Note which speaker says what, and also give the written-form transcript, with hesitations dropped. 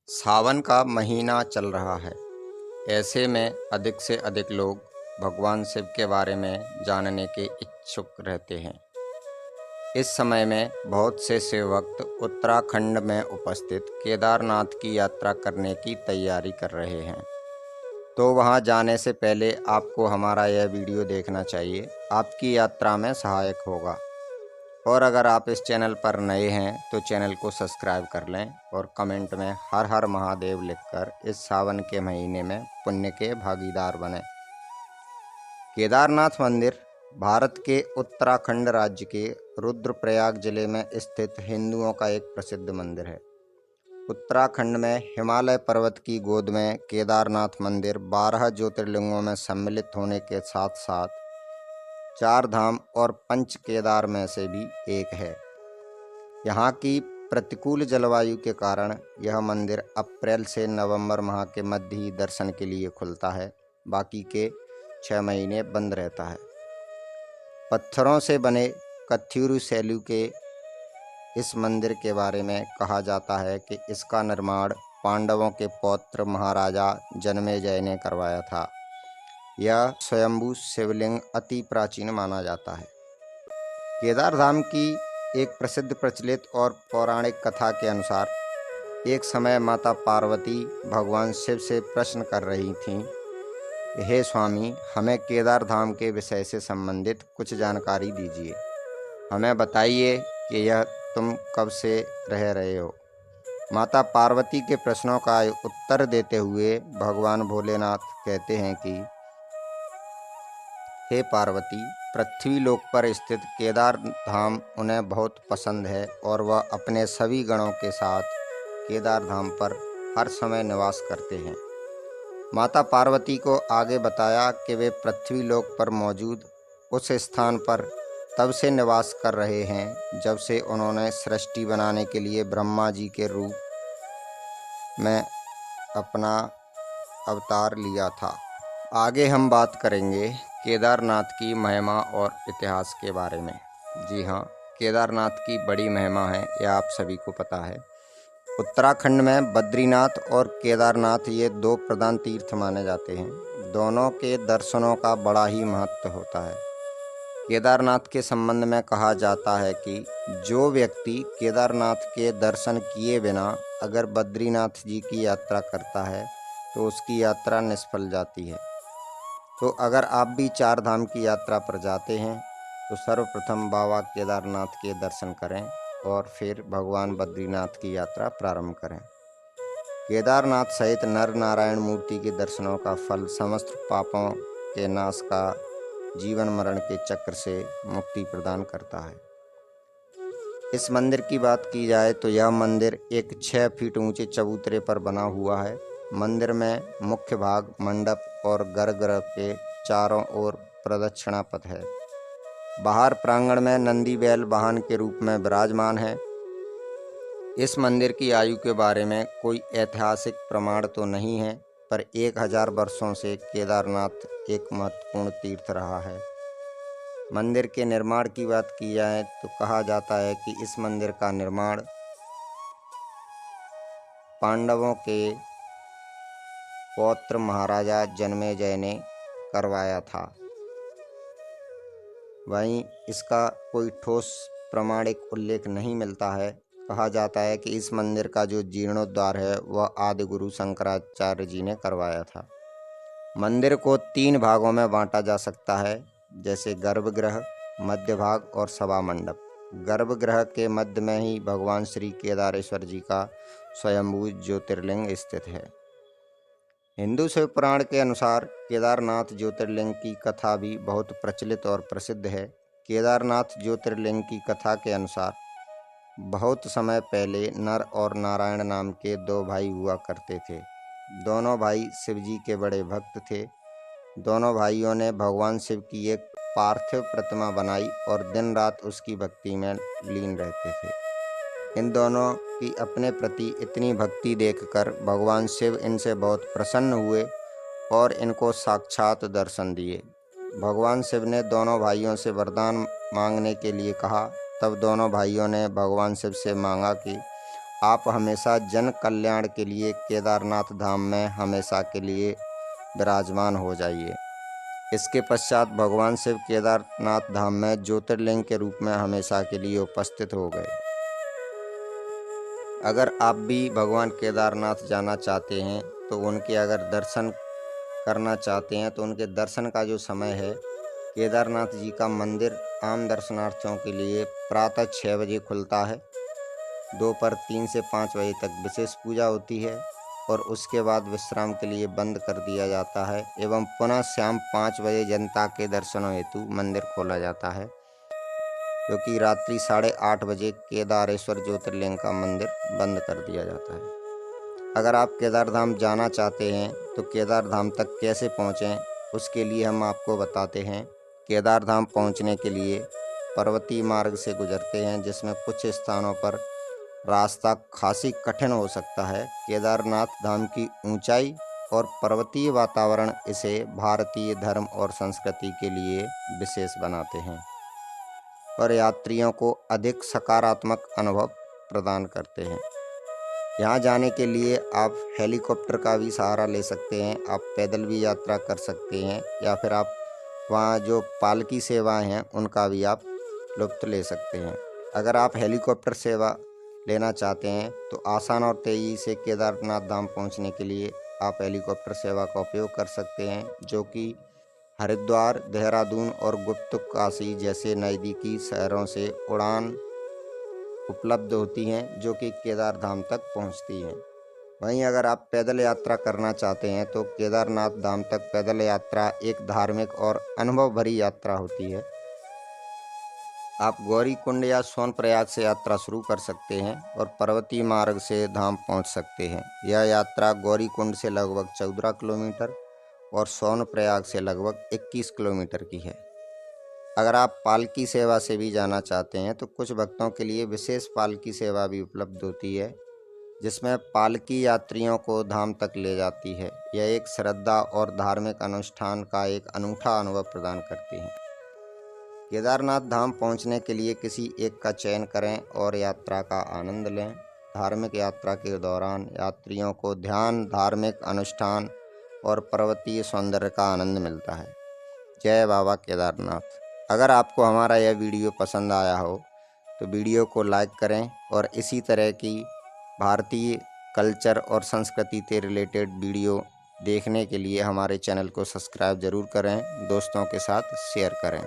Speaker 1: सावन का महीना चल रहा है। ऐसे में अधिक से अधिक लोग भगवान शिव के बारे में जानने के इच्छुक रहते हैं। इस समय में बहुत से शिव भक्त उत्तराखंड में उपस्थित केदारनाथ की यात्रा करने की तैयारी कर रहे हैं। तो वहां जाने से पहले आपको हमारा यह वीडियो देखना चाहिए, आपकी यात्रा में सहायक होगा। और अगर आप इस चैनल पर नए हैं तो चैनल को सब्सक्राइब कर लें और कमेंट में हर हर महादेव लिखकर इस सावन के महीने में पुण्य के भागीदार बनें। केदारनाथ मंदिर भारत के उत्तराखंड राज्य के रुद्रप्रयाग जिले में स्थित हिंदुओं का एक प्रसिद्ध मंदिर है। उत्तराखंड में हिमालय पर्वत की गोद में केदारनाथ मंदिर 12 ज्योतिर्लिंगों में सम्मिलित होने के साथ साथ 4 धाम और पंच केदार में से भी एक है। यहाँ की प्रतिकूल जलवायु के कारण यह मंदिर अप्रैल से नवंबर माह के मध्य ही दर्शन के लिए खुलता है, बाकी के 6 महीने बंद रहता है। पत्थरों से बने कथ्यूरू शैली के इस मंदिर के बारे में कहा जाता है कि इसका निर्माण पांडवों के पौत्र महाराजा जन्मेजय ने करवाया था। यह स्वयंभू शिवलिंग अति प्राचीन माना जाता है। केदारधाम की एक प्रसिद्ध प्रचलित और पौराणिक कथा के अनुसार एक समय माता पार्वती भगवान शिव से प्रश्न कर रही थीं, हे स्वामी, हमें केदारधाम के विषय से संबंधित कुछ जानकारी दीजिए। हमें बताइए कि यह तुम कब से रह रहे हो। माता पार्वती के प्रश्नों का उत्तर देते हुए भगवान भोलेनाथ कहते हैं कि हे पार्वती, पृथ्वी लोक पर स्थित केदार धाम उन्हें बहुत पसंद है और वह अपने सभी गणों के साथ केदार धाम पर हर समय निवास करते हैं। माता पार्वती को आगे बताया कि वे पृथ्वी लोक पर मौजूद उस स्थान पर तब से निवास कर रहे हैं जब से उन्होंने सृष्टि बनाने के लिए ब्रह्मा जी के रूप में अपना अवतार लिया था। आगे हम बात करेंगे केदारनाथ की महिमा और इतिहास के बारे में। जी हाँ, केदारनाथ की बड़ी महिमा है, यह आप सभी को पता है। उत्तराखंड में बद्रीनाथ और केदारनाथ ये 2 प्रधान तीर्थ माने जाते हैं। दोनों के दर्शनों का बड़ा ही महत्व होता है। केदारनाथ के संबंध में कहा जाता है कि जो व्यक्ति केदारनाथ के दर्शन किए बिना अगर बद्रीनाथ जी की यात्रा करता है तो उसकी यात्रा निष्फल जाती है। तो अगर आप भी 4 धाम की यात्रा पर जाते हैं तो सर्वप्रथम बाबा केदारनाथ के दर्शन करें और फिर भगवान बद्रीनाथ की यात्रा प्रारंभ करें। केदारनाथ सहित नर नारायण मूर्ति के दर्शनों का फल समस्त पापों के नाश का जीवन मरण के चक्र से मुक्ति प्रदान करता है। इस मंदिर की बात की जाए तो यह मंदिर एक 6 फीट ऊंचे चबूतरे पर बना हुआ है। मंदिर में मुख्य भाग मंडप और गर्भगृह के चारों ओर प्रदक्षिणा पथ है। बाहर प्रांगण में नंदी बैल वाहन के रूप में विराजमान है। इस मंदिर की आयु के बारे में कोई ऐतिहासिक प्रमाण तो नहीं है, पर 1000 वर्षों से केदारनाथ एक महत्वपूर्ण तीर्थ रहा है। मंदिर के निर्माण की बात की जाए तो कहा जाता है कि इस मंदिर का निर्माण पांडवों के पौत्र महाराजा जन्मेजय ने करवाया था। वहीं इसका कोई ठोस प्रामाणिक उल्लेख नहीं मिलता है। कहा जाता है कि इस मंदिर का जो जीर्णोद्धार है वह आदि गुरु शंकराचार्य जी ने करवाया था। मंदिर को 3 भागों में बांटा जा सकता है, जैसे गर्भगृह, मध्य भाग और सभा मंडप। गर्भगृह के मध्य में ही भगवान श्री केदारेश्वर जी का स्वयंभू ज्योतिर्लिंग स्थित है। हिंदू शिव पुराण के अनुसार केदारनाथ ज्योतिर्लिंग की कथा भी बहुत प्रचलित और प्रसिद्ध है। केदारनाथ ज्योतिर्लिंग की कथा के अनुसार बहुत समय पहले नर और नारायण नाम के 2 भाई हुआ करते थे। दोनों भाई शिव जी के बड़े भक्त थे। दोनों भाइयों ने भगवान शिव की एक पार्थिव प्रतिमा बनाई और दिन रात उसकी भक्ति में लीन रहते थे। इन दोनों की अपने प्रति इतनी भक्ति देखकर भगवान शिव इनसे बहुत प्रसन्न हुए और इनको साक्षात दर्शन दिए। भगवान शिव ने दोनों भाइयों से वरदान मांगने के लिए कहा। तब दोनों भाइयों ने भगवान शिव से मांगा कि आप हमेशा जन कल्याण के लिए केदारनाथ धाम में हमेशा के लिए विराजमान हो जाइए। इसके पश्चात भगवान शिव केदारनाथ धाम में ज्योतिर्लिंग के रूप में हमेशा के लिए उपस्थित हो गए। अगर आप भी भगवान केदारनाथ जाना चाहते हैं तो उनके अगर दर्शन करना चाहते हैं तो उनके दर्शन का जो समय है, केदारनाथ जी का मंदिर आम दर्शनार्थियों के लिए प्रातः 6 बजे खुलता है। दोपहर 3 से 5 बजे तक विशेष पूजा होती है और उसके बाद विश्राम के लिए बंद कर दिया जाता है एवं पुनः शाम 5 बजे जनता के दर्शनों हेतु मंदिर खोला जाता है, क्योंकि रात्रि 8:30 बजे केदारेश्वर ज्योतिर्लिंग का मंदिर बंद कर दिया जाता है। अगर आप केदारधाम जाना चाहते हैं तो केदारधाम तक कैसे पहुँचें, उसके लिए हम आपको बताते हैं। केदारधाम पहुँचने के लिए पर्वतीय मार्ग से गुजरते हैं, जिसमें कुछ स्थानों पर रास्ता खासी कठिन हो सकता है। केदारनाथ धाम की ऊंचाई और पर्वतीय वातावरण इसे भारतीय धर्म और संस्कृति के लिए विशेष बनाते हैं और यात्रियों को अधिक सकारात्मक अनुभव प्रदान करते हैं। यहाँ जाने के लिए आप हेलीकॉप्टर का भी सहारा ले सकते हैं, आप पैदल भी यात्रा कर सकते हैं या फिर आप वहाँ जो पालकी सेवाएं हैं उनका भी आप लुत्फ़ ले सकते हैं। अगर आप हेलीकॉप्टर सेवा लेना चाहते हैं तो आसान और तेज़ी से केदारनाथ धाम पहुँचने के लिए आप हेलीकॉप्टर सेवा का उपयोग कर सकते हैं, जो कि हरिद्वार, देहरादून और गुप्तकाशी जैसे नज़दीकी शहरों से उड़ान उपलब्ध होती हैं, जो कि केदारधाम तक पहुंचती हैं। वहीं अगर आप पैदल यात्रा करना चाहते हैं तो केदारनाथ धाम तक पैदल यात्रा एक धार्मिक और अनुभव भरी यात्रा होती है। आप गौरीकुंड या सोनप्रयाग से यात्रा शुरू कर सकते हैं और पर्वतीय मार्ग से धाम पहुंच सकते हैं। यह यात्रा गौरीकुंड से लगभग 14 किलोमीटर और सोनप्रयाग से लगभग 21 किलोमीटर की है। अगर आप पालकी सेवा से भी जाना चाहते हैं तो कुछ भक्तों के लिए विशेष पालकी सेवा भी उपलब्ध होती है, जिसमें पालकी यात्रियों को धाम तक ले जाती है। यह एक श्रद्धा और धार्मिक अनुष्ठान का एक अनूठा अनुभव प्रदान करती है। केदारनाथ धाम पहुंचने के लिए किसी एक का चयन करें और यात्रा का आनंद लें। धार्मिक यात्रा के दौरान यात्रियों को ध्यान, धार्मिक अनुष्ठान और पर्वतीय सौंदर्य का आनंद मिलता है। जय बाबा केदारनाथ। अगर आपको हमारा यह वीडियो पसंद आया हो तो वीडियो को लाइक करें और इसी तरह की भारतीय कल्चर और संस्कृति से रिलेटेड वीडियो देखने के लिए हमारे चैनल को सब्सक्राइब ज़रूर करें, दोस्तों के साथ शेयर करें।